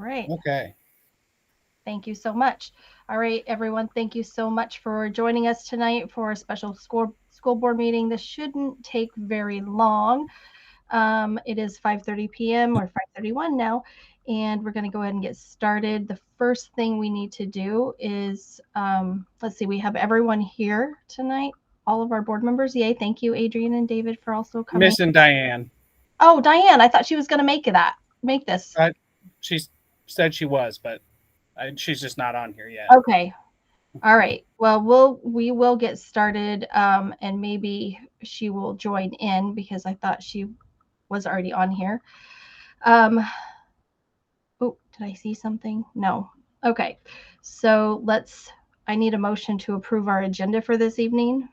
right. Okay. Thank you so much. All right, everyone. Thank you so much for joining us tonight for a special school board meeting. This shouldn't take very long. It is 5:30 p.m. or 5:31 now, and we're going to go ahead and get started. The first thing we need to do is, let's see, we have everyone here tonight, all of our board members. Yay! Thank you, Adrian and David, for also coming. Missing Diane. Oh, Diane, I thought she was going to make this. She said she was, but she's just not on here yet. Okay. All right. Well, we will get started, and maybe she will join in because I thought she was already on here. Oh, did I see something? No. Okay. So I need a motion to approve our agenda for this evening.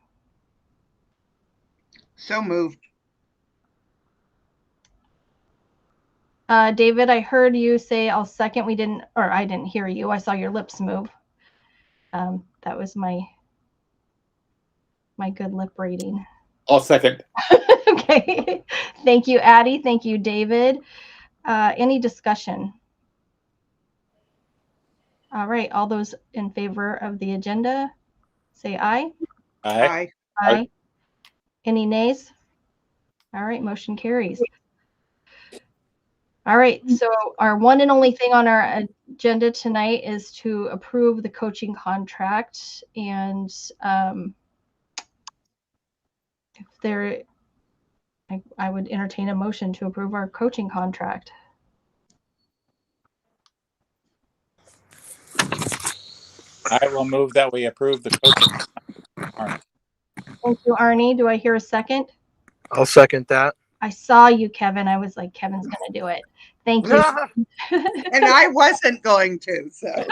So moved. David, I heard you say I'll second. I didn't hear you. I saw your lips move. That was my good lip reading. I'll second. Okay. Thank you, Addie. Thank you, David. Any discussion? All right. All those in favor of the agenda, say aye. Aye. Aye. Any nays? All right. Motion carries. All right. So our one and only thing on our agenda tonight is to approve the coaching contract. And I would entertain a motion to approve our coaching contract. I will move that we approve the coaching contract. Thank you, Arnie. Do I hear a second? I'll second that. I saw you, Kevin. I was like, Kevin's going to do it. Thank you. And I wasn't going to, so.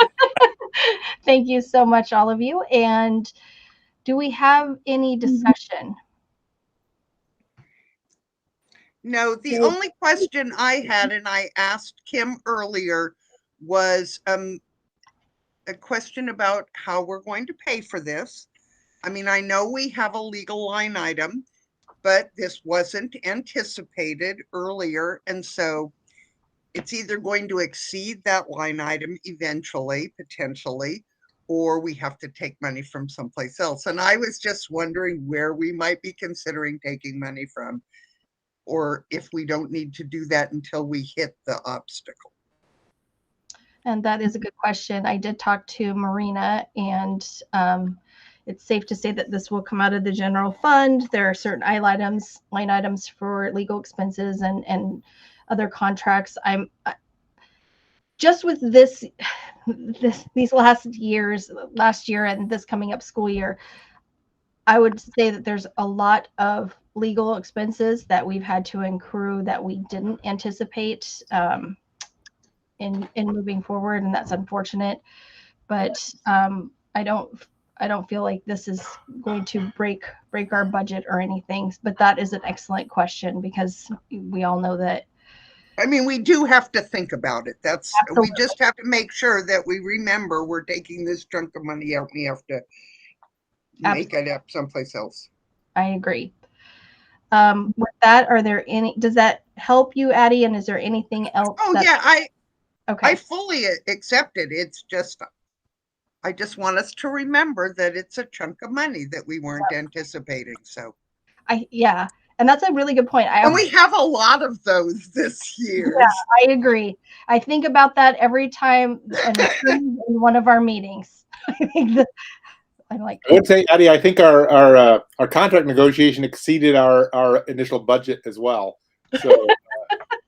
Thank you so much, all of you. And do we have any discussion? No, the only question I had, and I asked Kim earlier, was a question about how we're going to pay for this. I mean, I know we have a legal line item, but this wasn't anticipated earlier. And so it's either going to exceed that line item eventually, potentially, or we have to take money from someplace else. And I was just wondering where we might be considering taking money from, or if we don't need to do that until we hit the obstacle. And that is a good question. I did talk to Marina, and it's safe to say that this will come out of the general fund. There are certain line items for legal expenses and other contracts. I'm just with these last year and this coming up school year, I would say that there's a lot of legal expenses that we've had to accrue that we didn't anticipate in moving forward, and that's unfortunate. But I don't feel like this is going to break our budget or anything. But that is an excellent question, because we all know that. I mean, we do have to think about it. We just have to make sure that we remember we're taking this chunk of money out. We have to make it up someplace else. I agree. With that, does that help you, Addie? And is there anything else? Oh, yeah, okay. I fully accept it. It's just, I just want us to remember that it's a chunk of money that we weren't anticipating. So, yeah. And that's a really good point. And we have a lot of those this year. Yeah, I agree. I think about that every time in one of our meetings. I would say, Addie, I think our contract negotiation exceeded our initial budget as well. So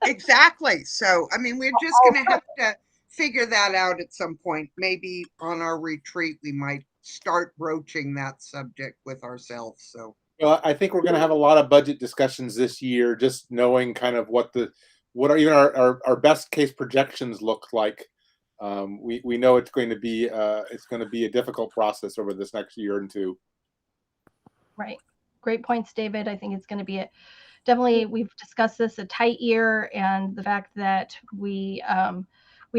exactly. So, I mean, we're just going to have to figure that out at some point. Maybe on our retreat, we might start broaching that subject with ourselves. So, well, I think we're going to have a lot of budget discussions this year, just knowing kind of what are even our best case projections look like. We know it's going to be a difficult process over this next year and two. Right. Great points, David. I think it's going to be definitely, we've discussed this, a tight year, and the fact that we have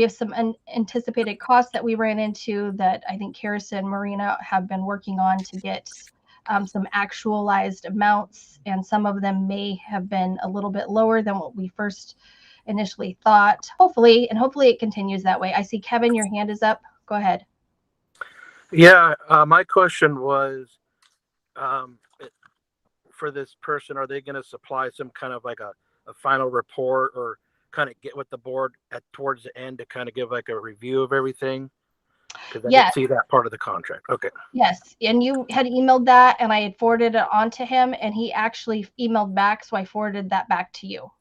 some unanticipated costs that we ran into that I think Karis and Marina have been working on to get some actualized amounts, and some of them may have been a little bit lower than what we first initially thought. Hopefully it continues that way. I see Kevin, your hand is up. Go ahead. Yeah, my question was, for this person, are they going to supply some kind of like a final report, or kind of get with the board towards the end to kind of give like a review of everything? Because I Yes. didn't see that part of the contract. Okay. Yes, and you had emailed that, and I had forwarded it on to him, and he actually emailed back, so I forwarded that back to you.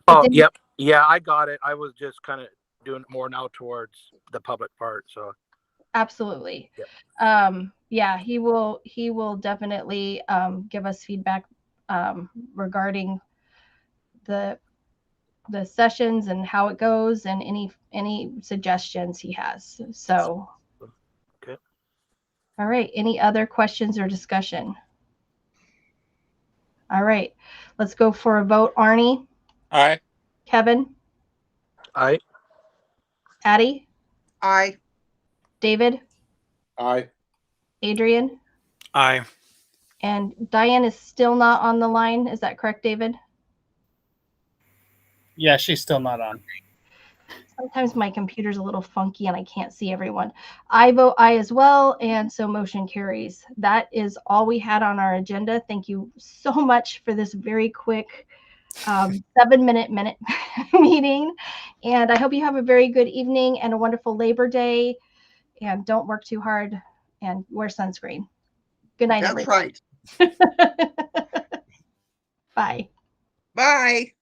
Oh, then- yep. Yeah, I got it. I was just kind of doing it more now towards the public part. So Absolutely. Yep. Yeah, he will definitely give us feedback regarding the sessions and how it goes, and any suggestions he has. So okay. All right, any other questions or discussion? All right, let's go for a vote. Arnie, Aye. Kevin, Aye. Addie, Aye. David, Aye. Adrian, Aye. and Diane is still not on the line. Is that correct, David? Yeah, she's still not on. Sometimes my computer's a little funky and I can't see everyone. I vote aye as well, and so motion carries. That is all we had on our agenda. Thank you so much for this very quick 7-minute meeting, and I hope you have a very good evening and a wonderful Labor Day, and don't work too hard and wear sunscreen. Good night, That's everyone. right. Bye. Bye.